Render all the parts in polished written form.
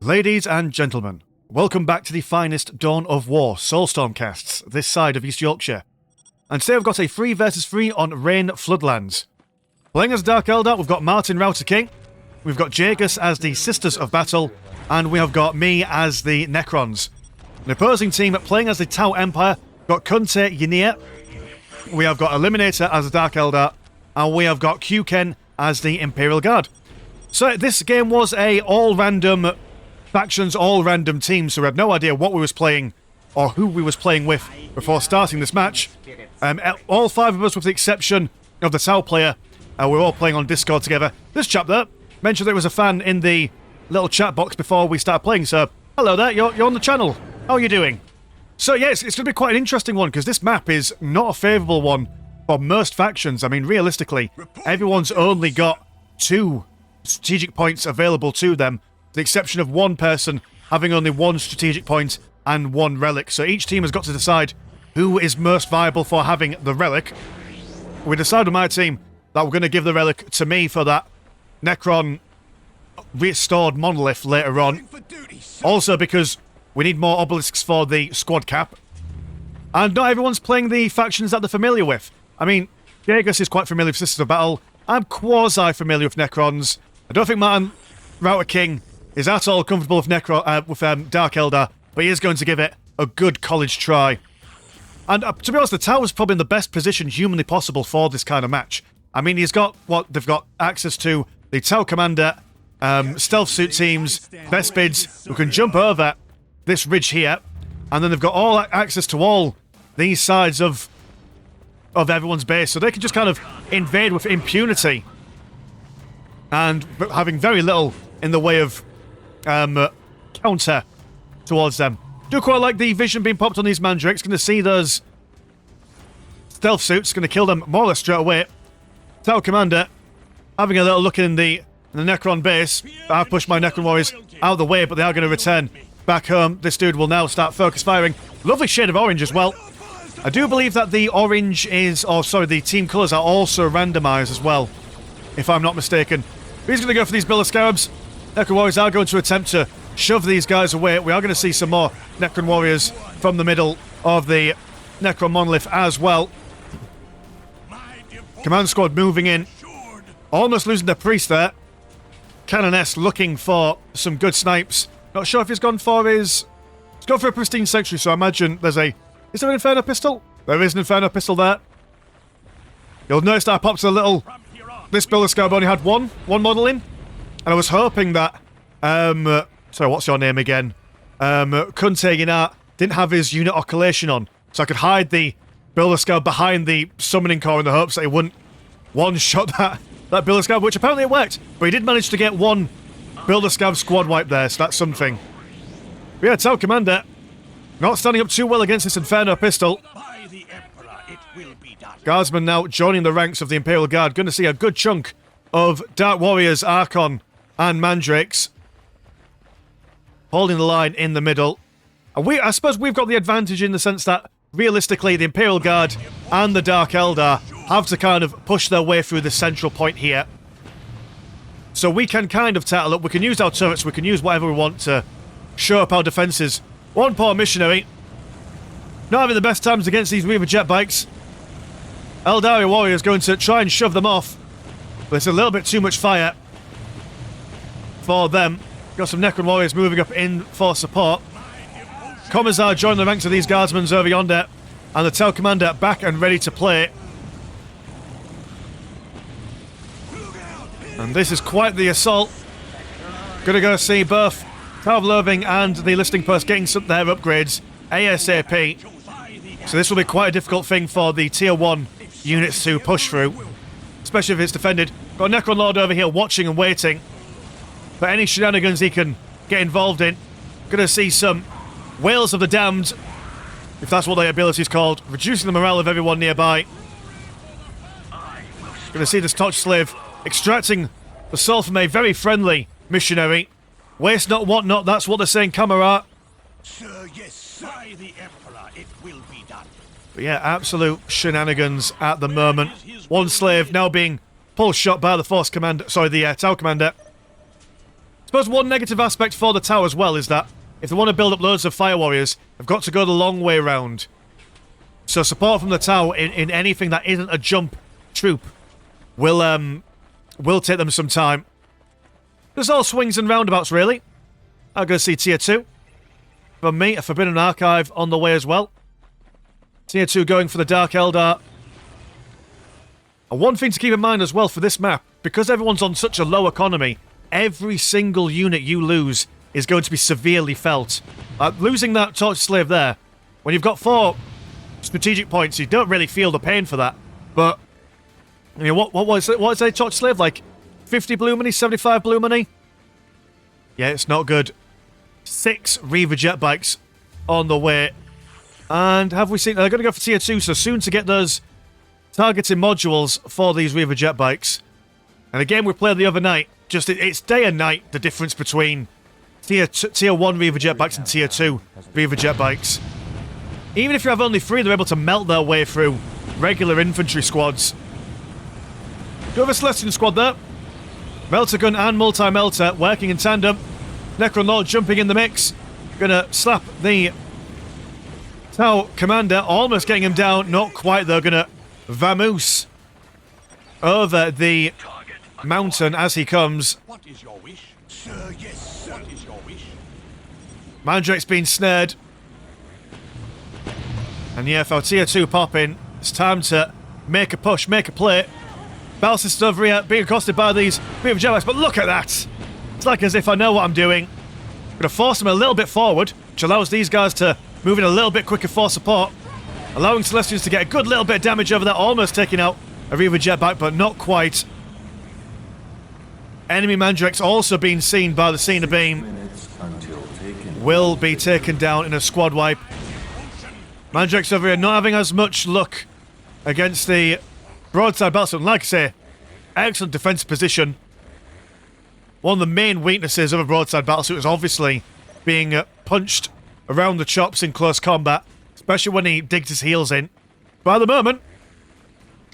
Ladies and gentlemen, welcome back to the finest Dawn of War Soulstorm casts this side of East Yorkshire. And today we've got a 3 versus 3 on Rain Floodlands. Playing as Dark Eldar, we've got Martin Router King, we've got Jagus as the Sisters of Battle, and we have got me as the Necrons. An opposing team playing as the Tau Empire, got Kunte Ynir, we have got Eliminator as the Dark Eldar, and we have got Q-Ken as the Imperial Guard. So this game was a all-random factions, all-random teams, so we had no idea what we was playing or who we was playing with before starting this match. All 5 of us, with the exception of the Tau player, we're all playing on Discord together. This chap there mentioned there was a fan in the little chat box before we started playing, so hello there, you're on the channel. How are you doing? So yes, it's going to be quite an interesting one, because this map is not a favourable one for most factions. I mean, realistically, everyone's only got 2 strategic points available to them, with the exception of one person having only 1 strategic point and 1 relic. So each team has got to decide who is most viable for having the relic. We decided with my team that we're going to give the relic to me for that Necron restored monolith later on. Also because we need more obelisks for the squad cap. And not everyone's playing the factions that they're familiar with. I mean, Jagus is quite familiar with Sisters of Battle. I'm quasi-familiar with Necrons. I don't think Martin Router King is at all comfortable with Dark Eldar, but he is going to give it a good college try. And to be honest, the Tower's probably in the best position humanly possible for this kind of match. I mean, he's got they've got access to the Tau Commander, stealth suit teams, Vespids, who can jump over this ridge here, and then they've got all access to all these sides of everyone's base, so they can just kind of invade with impunity, and having very little in the way of counter towards them. Do quite like the vision being popped on these mandrakes. Going to see those stealth suits, going to kill them more or less straight away. Tau Commander having a little look in the Necron base. I've pushed my Necron warriors out of the way, but they are going to return back home. This dude will now start focus firing. Lovely shade of orange as well. I do believe that the orange is, the team colours are also randomised as well, if I'm not mistaken. He's going to go for these Bill of Scarabs. Necron warriors are going to attempt to shove these guys away. We are going to see some more Necron warriors from the middle of the Necron monolith as well. Command squad moving in. Almost losing their priest there. Canoness looking for some good snipes. Not sure if he's gone for his... He's gone for a pristine sanctuary, so I imagine there's a... Is there an Inferno pistol? There is an Inferno pistol there. You'll notice that I popped a little... This Bill of Scarab only had one model in. And I was hoping that... sorry, what's your name again? Kunte Ynir didn't have his unit occultation on. So I could hide the Bill of Scarab behind the summoning core in the hopes that he wouldn't one-shot that Bill of Scarab, which apparently it worked. But he did manage to get one Bill of Scarab squad wipe there, so that's something. But yeah, Tau Commander not standing up too well against this Inferno pistol. Guardsmen now joining the ranks of the Imperial Guard. Going to see a good chunk of Dark Warriors, Archon, and Mandrakes holding the line in the middle. And I suppose we've got the advantage in the sense that, realistically, the Imperial Guard and the Dark Eldar have to kind of push their way through the central point here. So we can kind of tattle up. We can use our turrets, we can use whatever we want to show up our defences. One poor missionary not having the best times against these Weaver jet bikes. Eldari warriors going to try and shove them off, but it's a little bit too much fire for them. Got some Necron warriors moving up in for support. Commissar joining the ranks of these guardsmen over yonder, and the Tau Commander back and ready to play. And this is quite the assault. Gonna go see both Tau of Loathing and the Listing Post getting their upgrades ASAP. So this will be quite a difficult thing for the Tier 1 units to push through, especially if it's defended. Got a Necron Lord over here watching and waiting for any shenanigans he can get involved in. Gonna see some Whales of the Damned, if that's what their ability is called, reducing the morale of everyone nearby. Gonna see this Touch Slave extracting the soul from a very friendly missionary. Waste not, want not, that's what they're saying, Kamara. Sir, yes, by the Emperor, it will be done. But yeah, absolute shenanigans at the moment. One slave now being pulled shot by the Force Commander, sorry, the Tau Commander. suppose one negative aspect for the tower as well is that if they want to build up loads of fire warriors, they've got to go the long way round. So support from the tower in anything that isn't a jump troop will take them some time. There's all swings and roundabouts, really. I'm going to see Tier 2. From me, a Forbidden Archive on the way as well. Tier 2 going for the Dark Eldar. And one thing to keep in mind as well for this map, because everyone's on such a low economy, every single unit you lose is going to be severely felt. Losing that Torch Slave there, when you've got 4 strategic points, you don't really feel the pain for that. But, I mean, what was it? What is a Torch Slave? Like 50 blue money, 75 blue money? Yeah, it's not good. 6 Reaver jet bikes on the way. And have we seen... They're going to go for Tier 2, so soon to get those targeting modules for these Reaver jet bikes. And again, we played the other night. Just, it's day and night, the difference between Tier 1 Reaver jet bikes and Tier 2 Reaver jet bikes. Even if you have only 3, they're able to melt their way through regular infantry squads. Do have a Celestian squad there. Melter gun and multi-melter working in tandem. Necron Lord jumping in the mix. Gonna slap the Tau commander, almost getting him down. Not quite though, gonna vamoose over the mountain as he comes. What is your wish? Sir, yes, sir. What is your wish? Mandrake's been snared. And yeah, if our Tier 2 pop in, it's time to make a push, make a play. Battle system over here, being accosted by these Reaver Jetbacks, but look at that! It's like as if I know what I'm doing. Gonna force them a little bit forward, which allows these guys to move in a little bit quicker for support. Allowing Celestians to get a good little bit of damage over there, almost taking out a Reaver Jetback, but not quite. Enemy Mandrakes also being seen by the Cena Beam. Will be taken down in a squad wipe. Mandrakes over here not having as much luck against the broadside battleship. Like I say, excellent defensive position. One of the main weaknesses of a broadside battleship is obviously being punched around the chops in close combat, especially when he digs his heels in. But at the moment,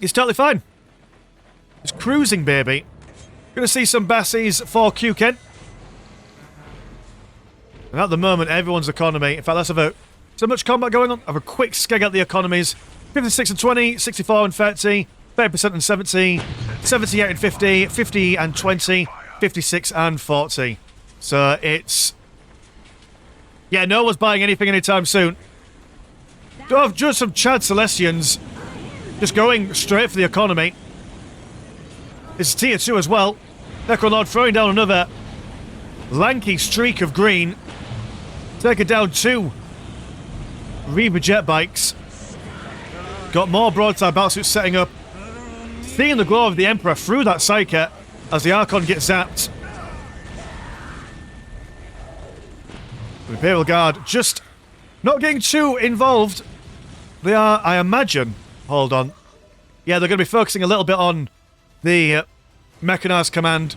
he's totally fine. He's cruising, baby. Gonna see some Bassies for Q-Ken. And at the moment, everyone's economy. In fact, let's have so much combat going on. Have a quick skeg at the economies. 56 and 20, 64 and 30, 30% and 70, 78 and 50, 50 and 20, 56 and 40. So it's... Yeah, no one's buying anything anytime soon. Do have just some Chad Celestians just going straight for the economy. It's Tier 2 as well. Necron Lord throwing down another lanky streak of green. Taking down 2 Reaver jet bikes. Got more broadside battlesuits setting up. Seeing the glow of the Emperor through that Psyker as the Archon gets zapped. The Imperial Guard just not getting too involved. They are, I imagine... Hold on. Yeah, they're going to be focusing a little bit on the mechanized command.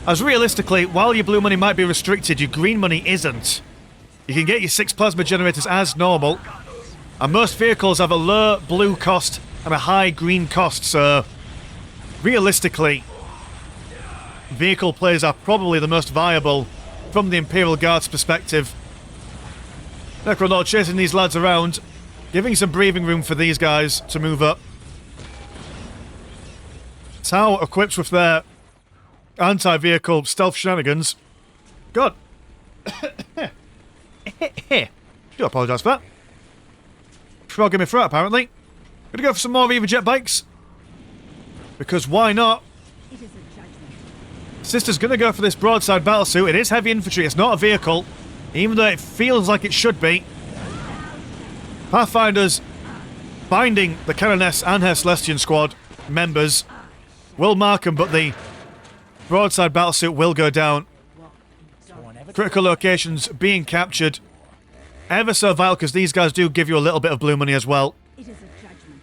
As realistically, while your blue money might be restricted, your green money isn't. You can get your 6 plasma generators as normal. And most vehicles have a low blue cost and a high green cost, so... Realistically, vehicle plays are probably the most viable from the Imperial Guard's perspective. Necron Lord chasing these lads around, giving some breathing room for these guys to move up. Tau equipped with their anti-vehicle stealth shenanigans. God. Do apologise for that. Frog in my throat, apparently. Gonna go for some more Reaver jet bikes. Because why not? Sister's gonna go for this broadside battlesuit. It is heavy infantry, it's not a vehicle. Even though it feels like it should be. Pathfinders binding the Canoness and her Celestian squad members will mark them, but the broadside battlesuit will go down. Critical locations being captured. Ever so vital, because these guys do give you a little bit of blue money as well.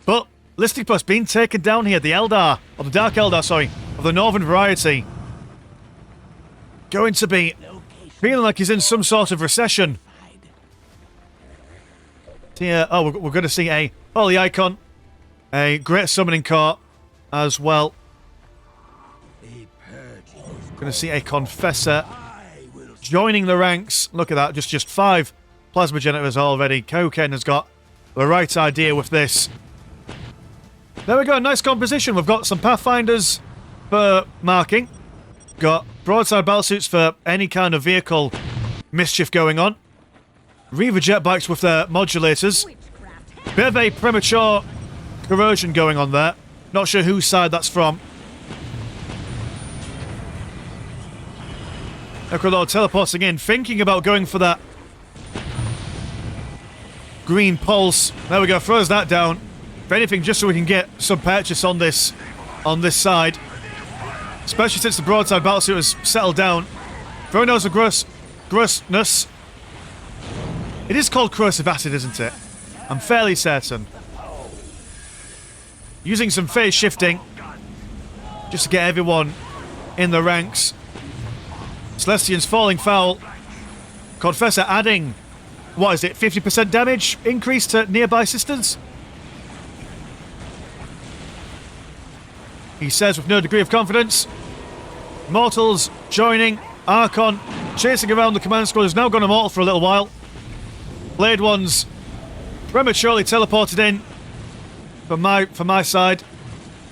But listing post being taken down here. The Eldar, or the Dark Eldar, sorry, of the Northern variety. Going to be feeling like he's in some sort of recession. Here, oh, we're going to see a Holy Icon, a Great Summoning Court as well. Gonna see a Confessor joining the ranks. Look at that, just 5 plasma generators already. Koken has got the right idea with this. There we go, nice composition. We've got some Pathfinders for marking. Got broadside battlesuits for any kind of vehicle mischief going on. Reaver jet bikes with their modulators. Bit of a premature corrosion going on there. Not sure whose side that's from. Necrolord teleporting in, thinking about going for that green pulse. There we go, throws that down. If anything, just so we can get some purchase on this side. Especially since the broadside battlesuit has settled down. Very knows the grossness. It is called corrosive acid, isn't it? I'm fairly certain. Using some phase shifting just to get everyone in the ranks. Celestians falling foul. Confessor adding, what is it, 50% damage increase to nearby sisters? He says with no degree of confidence. Mortals joining. Archon chasing around the command squad has now gone immortal for a little while. Blade Ones prematurely teleported in from my side.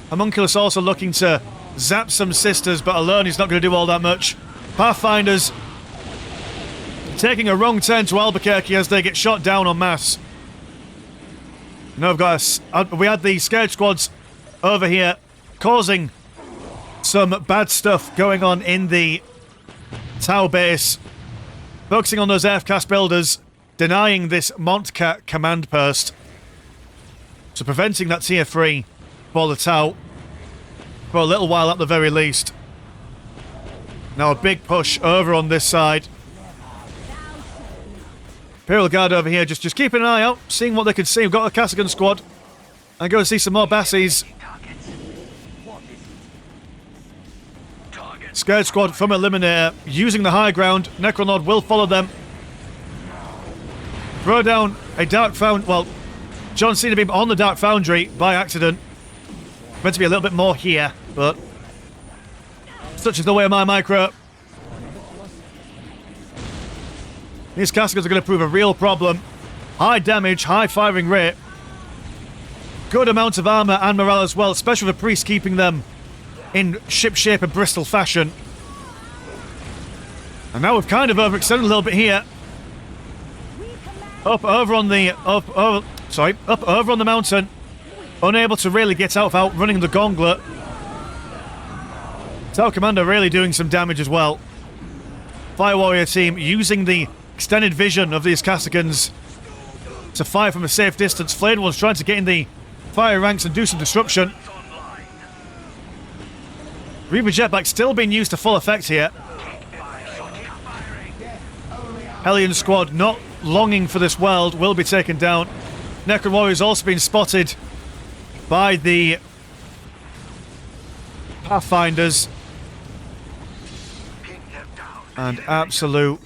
Homunculus also looking to zap some sisters, but alone he's not going to do all that much. Pathfinders taking a wrong turn to Albuquerque as they get shot down en masse. Now we had the Scourge squads over here causing some bad stuff going on in the Tau base. Focusing on those AFCAS builders, denying this Montcat command post. So preventing that tier 3 for the Tau for a little while at the very least. Now a big push over on this side. Imperial Guard over here just keeping an eye out, seeing what they can see. We've got a Cassigan squad. And go and see some more Bassies. Scourge squad from Eliminator using the high ground. Necronord will follow them. Throw down a Dark Foundry. Well, John Cena beam on the Dark Foundry by accident. Meant to be a little bit more here, but such is the way of my micro. These Cascades are going to prove a real problem. High damage, high firing rate. Good amount of armor and morale as well, especially with the Priest keeping them in ship shape and Bristol fashion. And now we've kind of overextended a little bit here. Up over on the mountain. Unable to really get out without running the gauntlet. Tau Commander really doing some damage as well. Fire Warrior team using the extended vision of these Casicans to fire from a safe distance. Flayed One's trying to get in the fire ranks and do some disruption. Reaver jetpack still being used to full effect here. Hellion squad not longing for this world will be taken down. Necron Warrior's also been spotted by the Pathfinders. And absolute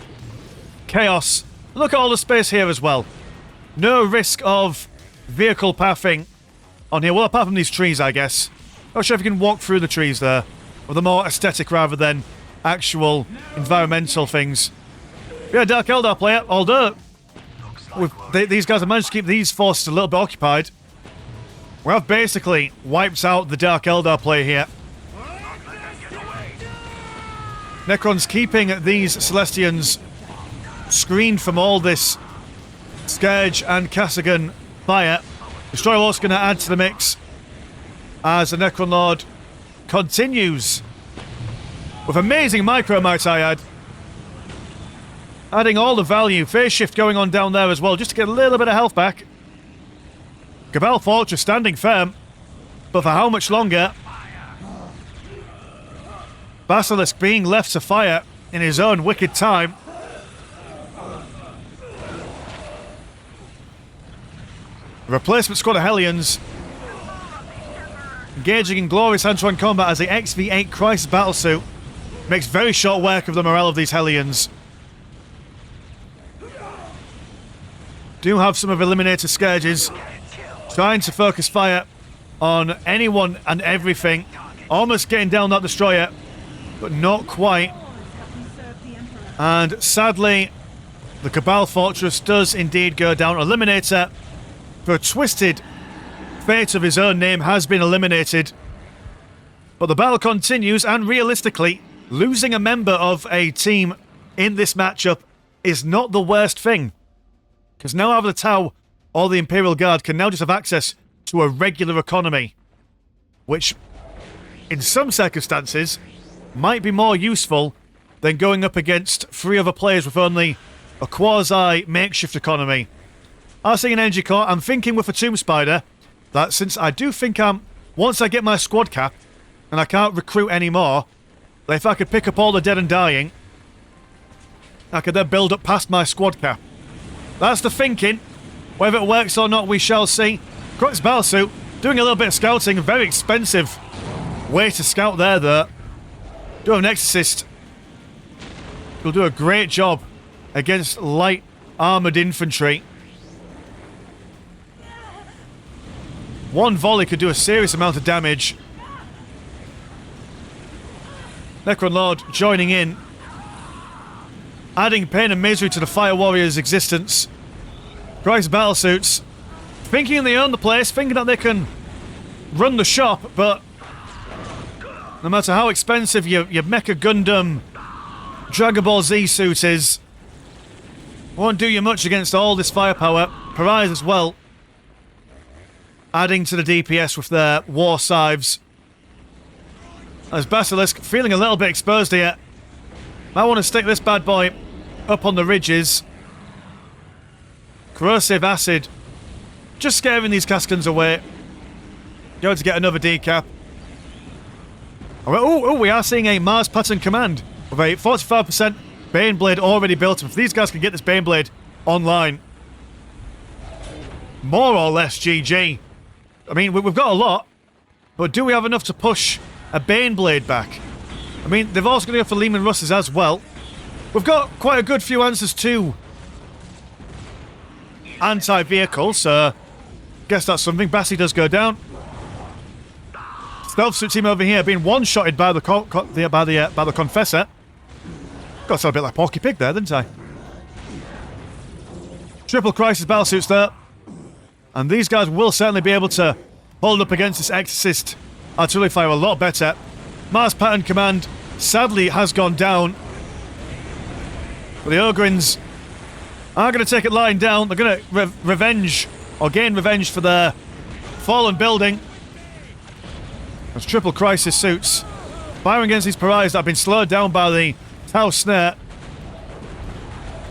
chaos. Look at all the space here as well. No risk of vehicle pathing on here. Well, apart from these trees, I guess. Not sure if you can walk through the trees there. Or the more aesthetic rather than actual environmental things. Yeah, Dark Eldar player, although these guys have managed to keep these forces a little bit occupied. We have basically wiped out the Dark Eldar player here. Necrons keeping these Celestians screened from all this Scourge and Cassigan fire. Destroyer also going to add to the mix as the Necron Lord continues with amazing micro, might I add. Adding all the value. Phase shift going on down there as well, just to get a little bit of health back. Cabal Fortress standing firm, but for how much longer? Basilisk being left to fire in his own wicked time. Replacement squad of Hellions engaging in glorious hand-to-hand combat as the XV8 Crisis battlesuit makes very short work of the morale of these Hellions. Do have some of Eliminator Scourges trying to focus fire on anyone and everything. Almost getting down that destroyer. but not quite. And sadly, the Cabal Fortress does indeed go down. Eliminator, for a twisted fate of his own name, has been eliminated. But the battle continues, and realistically, losing a member of a team in this matchup is not the worst thing. Because now either the Tau or the Imperial Guard can now just have access to a regular economy, which, in some circumstances, might be more useful than going up against 3 other players with only a quasi-makeshift economy. I was seeing an energy core. I'm thinking with a Tomb Spider that since I do think once I get my squad cap and I can't recruit anymore, that if I could pick up all the dead and dying, I could then build up past my squad cap. That's the thinking. Whether it works or not, we shall see. Crux Battlesuit doing a little bit of scouting. A very expensive way to scout there, though. Do have an Exorcist. He'll do a great job against light armoured infantry. One volley could do a serious amount of damage. Necron Lord joining in, adding pain and misery to the Fire Warrior's existence. Price Battlesuits, thinking they own the place, thinking that they can run the shop, but no matter how expensive your Mecha Gundam Dragon Ball Z suit is, won't do you much against all this firepower. Pariahs as well, adding to the DPS with their war scythes. As Basilisk feeling a little bit exposed here. Might want to stick this bad boy up on the ridges. Corrosive acid just scaring these Cascans away. Going to get another decap. Oh, we are seeing a Mars pattern command with a 45% Baneblade already built. If these guys can get this Baneblade online, more or less GG. I mean, we've got a lot, but do we have enough to push a Baneblade back? I mean, they've also got to go for Lehman Russes as well. We've got quite a good few answers to anti-vehicle, so guess that's something. Bassi does go down. Stealth suit team over here being one-shotted by the Confessor. Got to sound a bit like Porky Pig there, didn't I? Triple Crisis Battlesuits there. And these guys will certainly be able to hold up against this Exorcist artillery fire a lot better. Mars Pattern Command sadly has gone down. But the Ogrins are going to take it lying down. They're going to gain revenge for their fallen building. As Triple Crisis suits firing against these pariahs that have been slowed down by the Tau Snare.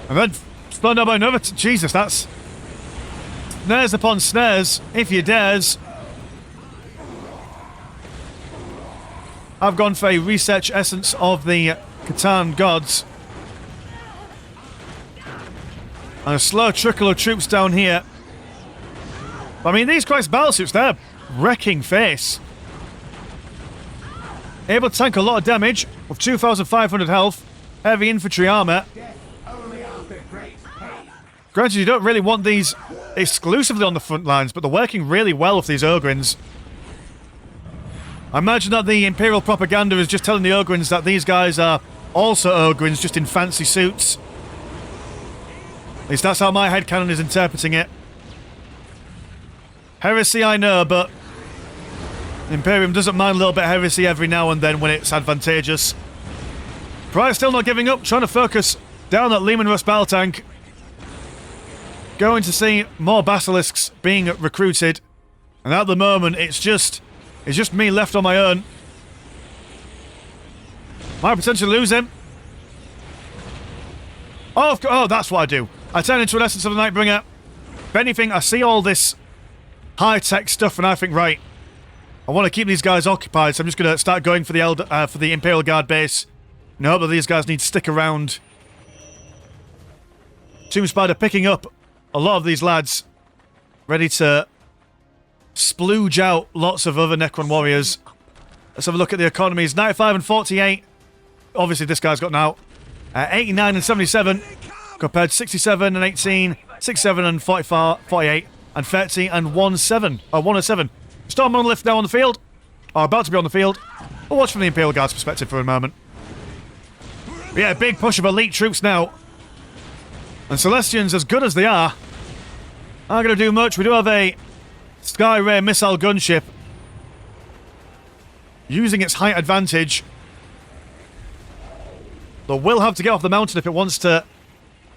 And then slowed down by another... Jesus, that's... snares upon snares, if you dares. I've gone for a research essence of the Catan gods. And a slow trickle of troops down here. I mean, these Christ Battlesuits, they're wrecking face. Able to tank a lot of damage with 2,500 health. Heavy infantry armour. Granted, you don't really want these exclusively on the front lines, but they're working really well with these Ogrins. I imagine that the Imperial propaganda is just telling the Ogrins that these guys are also Ogrins, just in fancy suits. At least that's how my headcanon is interpreting it. Heresy, I know, but Imperium doesn't mind a little bit of heresy every now and then when it's advantageous. Pariah still not giving up, trying to focus down that Lehman Russ battle tank. Going to see more Basilisks being recruited. And at the moment, it's just me left on my own. Might potentially lose him. Oh, that's what I do. I turn into an Essence of the Nightbringer. If anything, I see all this high-tech stuff and I think, right, I want to keep these guys occupied, so I'm just going to start going for the Imperial Guard base. And I hope that these guys need to stick around. Tomb Spider picking up a lot of these lads, ready to splooge out lots of other Necron warriors. Let's have a look at the economies. 95 and 48. Obviously, this guy's got now 89 and 77, compared to 67 and 18, 67 and 44, 48, and 30 and 107. Storm Monolith now on the field, or about to be on the field. We'll watch from the Imperial Guard's perspective for a moment. Yeah, big push of elite troops now. And Celestians, as good as they are, aren't going to do much. We do have a Sky Ray missile gunship using its height advantage. But will have to get off the mountain if it wants to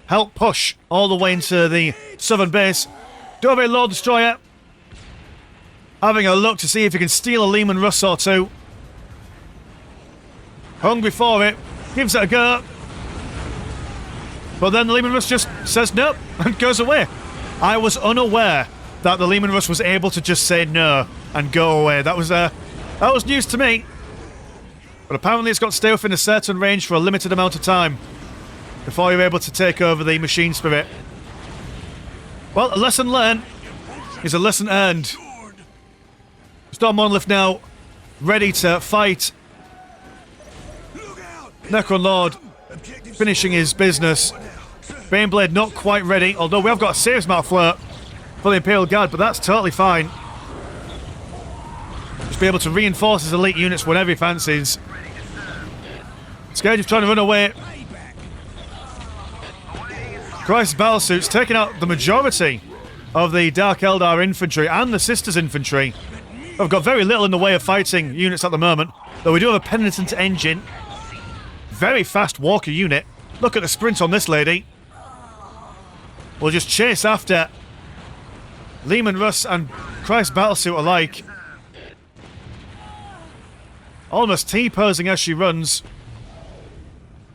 help push all the way into the southern base. Do have a Lord Destroyer having a look to see if he can steal a Lehman Russ or two. Hungry for it, gives it a go. But then the Lehman Russ just says no and goes away. I was unaware that the Lehman Russ was able to just say no and go away. That was news to me. But apparently it's got to stay within a certain range for a limited amount of time before you're able to take over the machine spirit. Well, a lesson learned is a lesson earned. Storm Monolith now ready to fight. Necron Lord finishing his business. Baneblade not quite ready, although we have got a serious amount of flirt for the Imperial Guard, but that's totally fine. Just be able to reinforce his elite units whenever he fancies. Scared of trying to run away. Christ's battlesuits taking out the majority of the Dark Eldar infantry and the Sisters infantry. I've got very little in the way of fighting units at the moment, though we do have a Penitent engine. Very fast walker unit. Look at the sprint on this lady. We'll just chase after Lehman Russ and Christ Battlesuit alike. Almost T-posing as she runs.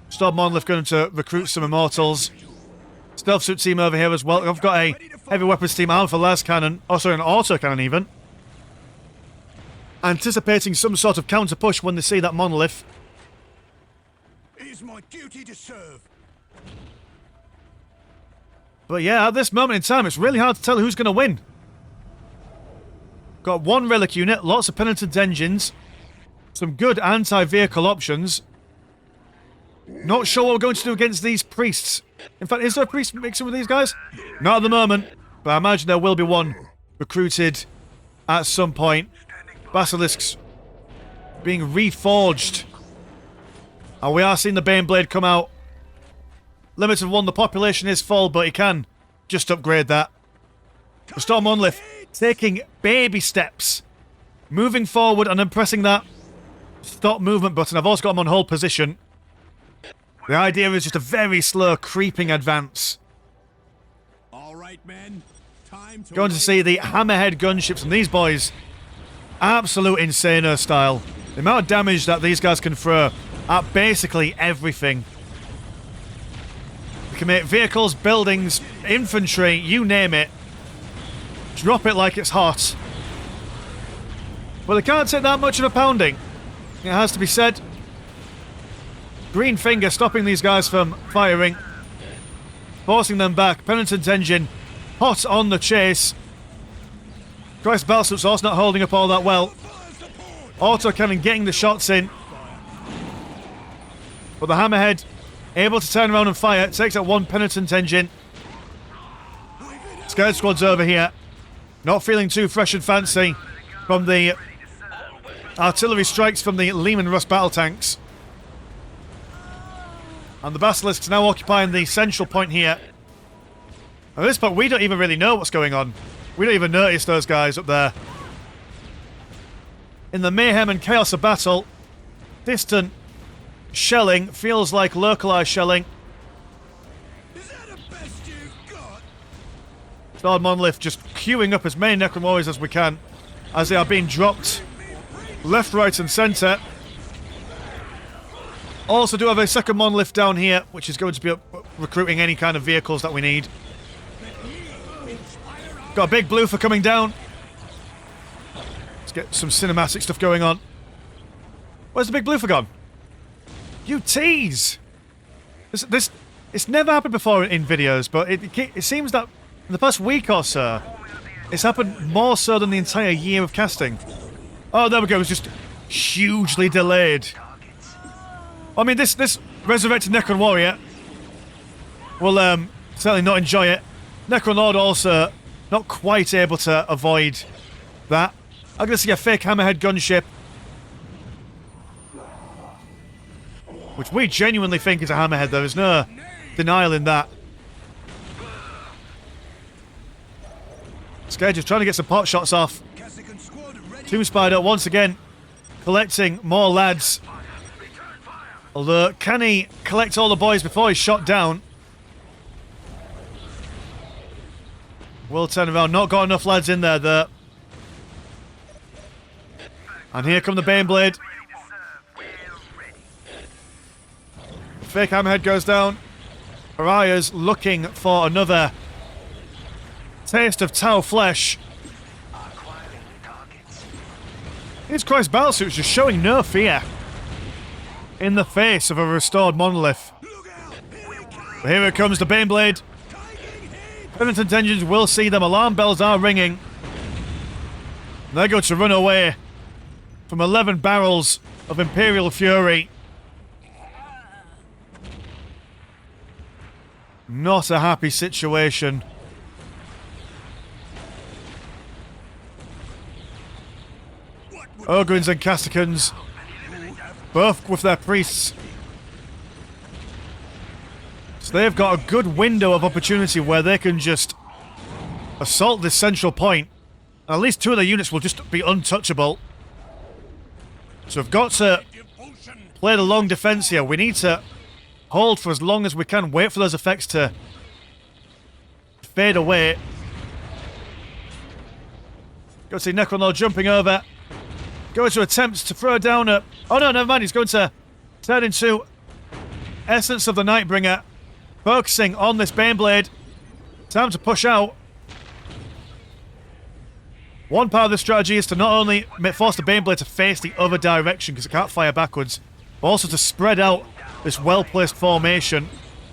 Storm Monolith going to recruit some Immortals. Stealth suit team over here as well. I've got a heavy weapons team armed for las cannon. Oh, sorry, an auto cannon even. Anticipating some sort of counter push when they see that Monolith. It is my duty to serve. But yeah, at this moment in time, it's really hard to tell who's going to win. Got one relic unit, lots of penitent engines, some good anti-vehicle options. Not sure what we're going to do against these priests. In fact, is there a priest mixing with these guys? Not at the moment, but I imagine there will be one recruited at some point. Basilisks being reforged. And we are seeing the Baneblade come out. Limited one, the population is full, but he can just upgrade that. The Storm Monolith taking baby steps. Moving forward and then pressing that stop movement button. I've also got him on hold position. The idea is just a very slow creeping advance. All right, men. Time to Going to see the Hammerhead gunships and these boys. Absolute insano style. The amount of damage that these guys can throw at basically everything. They can make vehicles, buildings, infantry, you name it. Drop it like it's hot. But they can't take that much of a pounding. It has to be said. Green Finger stopping these guys from firing. Forcing them back. Penitent engine hot on the chase. Christ Battlesuit's also not holding up all that well. Autocannon getting the shots in. But the Hammerhead able to turn around and fire. Takes out one Penitent engine. Scout Squad's over here. Not feeling too fresh and fancy from the artillery strikes from the Lehman Russ battle tanks. And the Basilisks now occupying the central point here. At this point, we don't even really know what's going on. We don't even notice those guys up there. In the mayhem and chaos of battle, distant shelling feels like localized shelling. Is that the best you've got? Storm Monolith just queuing up as many Necron Warriors as we can as they are being dropped left, right and centre. Also do have a second Monolith down here, which is going to be recruiting any kind of vehicles that we need. Got a big blue for coming down. Let's get some cinematic stuff going on. Where's the big blue for gone? You tease! It's never happened before in videos, but it seems that in the past week or so, it's happened more so than the entire year of casting. Oh, there we go. It was just hugely delayed. I mean, this resurrected Necron Warrior will certainly not enjoy it. Necron Lord also not quite able to avoid that. I'm going to see a fake Hammerhead gunship. which we genuinely think is a hammerhead. There is no denial in that. Sked just trying to get some pot shots off. Tomb Spider once again collecting more lads. Although, can he collect all the boys before he's shot down? Will turn around. Not got enough lads in there, though. And here come the Baneblade. Fake hammerhead goes down. Araya's looking for another taste of Tau flesh. His Christ Battlesuit's just showing no fear in the face of a restored monolith. But here it comes, the Baneblade. Penitent engines will see them. Alarm bells are ringing. They're going to run away from 11 barrels of Imperial Fury. Not a happy situation. Ogrins and Casticans, both with their priests. So they've got a good window of opportunity where they can just assault this central point. At least two of their units will just be untouchable. So we've got to play the long defense here. We need to hold for as long as we can. Wait for those effects to fade away. Go see Necron Lord jumping over. Going to attempt to throw down a... Oh no, never mind. He's going to turn into Essence of the Nightbringer. Focusing on this Baneblade. Time to push out. One part of the strategy is to not only force the Baneblade to face the other direction because it can't fire backwards, but also to spread out this well-placed formation.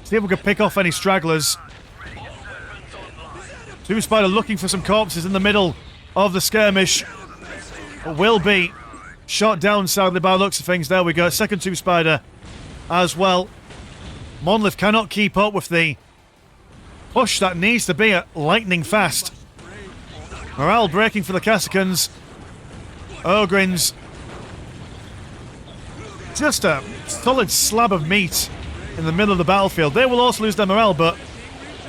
See if we can pick off any stragglers. Tomb Spider looking for some corpses in the middle of the skirmish. But will be shot down, sadly, by the looks of things. There we go. Second Tomb Spider as well. Monolith cannot keep up with the push that needs to be at lightning fast. Morale breaking for the Casicans. Ogrins. Just a solid slab of meat in the middle of the battlefield. They will also lose their morale, but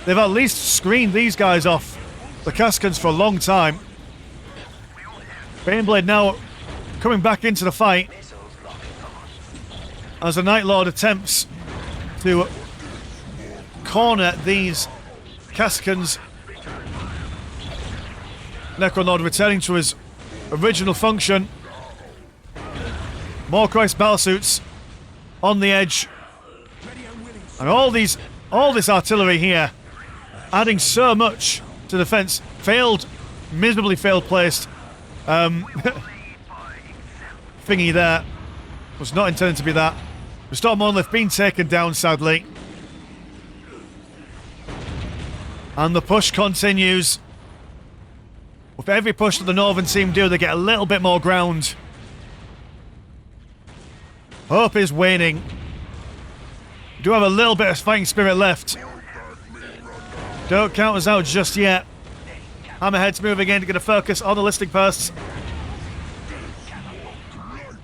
they've at least screened these guys off the Casicans for a long time. Baneblade now coming back into the fight as the Night Lord attempts to corner these Casicans. Necron Lord returning to his original function. More Christ Battlesuits on the edge. And all this artillery here adding so much to defense. Miserably failed placed thingy there. Was not intended to be that. Restore Monolith being taken down, sadly. And the push continues. With every push that the Northern team do, they get a little bit more ground. Hope is waning. We do have a little bit of fighting spirit left. Don't count us out just yet. Hammerhead's moving in to get a focus on the listing posts.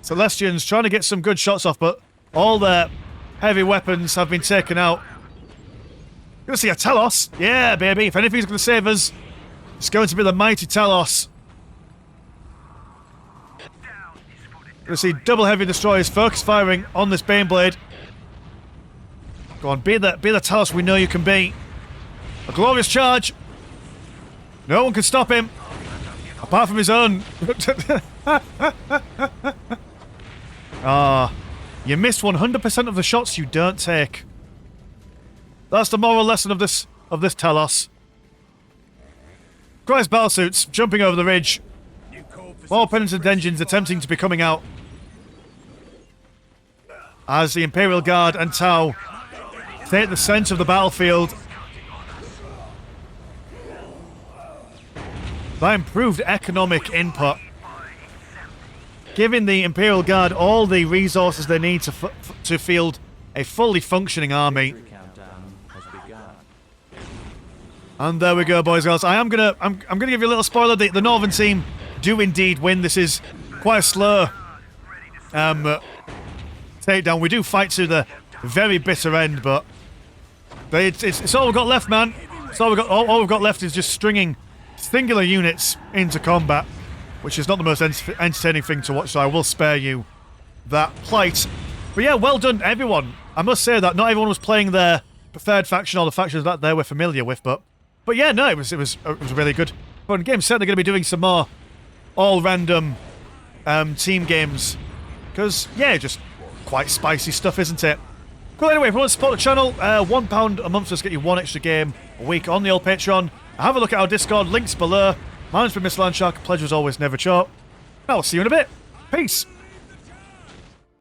Celestians trying to get some good shots off, but all their heavy weapons have been taken out. Gonna see a Talos. Yeah, baby. If anything's gonna save us, it's going to be the mighty Talos. Gonna see double heavy destroyers focus firing on this Baneblade. Go on, be the Talos we know you can be. A glorious charge. No one can stop him. Apart from his own. You miss 100% of the shots you don't take. That's the moral lesson of this Talos. Christ Battlesuits jumping over the ridge. More Penitent engines attempting to be coming out. As the Imperial Guard and Tau take the centre of the battlefield. That improved economic input, giving the Imperial Guard all the resources they need to field a fully functioning army. And there we go, boys and girls. I'm gonna give you a little spoiler. The Northern team do indeed win. This is quite a slow takedown. We do fight to the very bitter end, but it's all we've got left, man. It's all all we've got left is just stringing singular units into combat, which is not the most entertaining thing to watch, so I will spare you that plight. But yeah, well done, everyone. I must say that not everyone was playing their preferred faction or the factions that they were familiar with, but yeah, no, it was really good fun game. Certainly going to be doing some more all random team games, because yeah, just quite spicy stuff, isn't it? Cool. Anyway, if you want to support the channel, £1 a month does get you one extra game a week on the old Patreon. Have a look at our Discord, links below. My name's been Mr. Landshark. Pleasure as always, never short. I'll see you in a bit. Peace.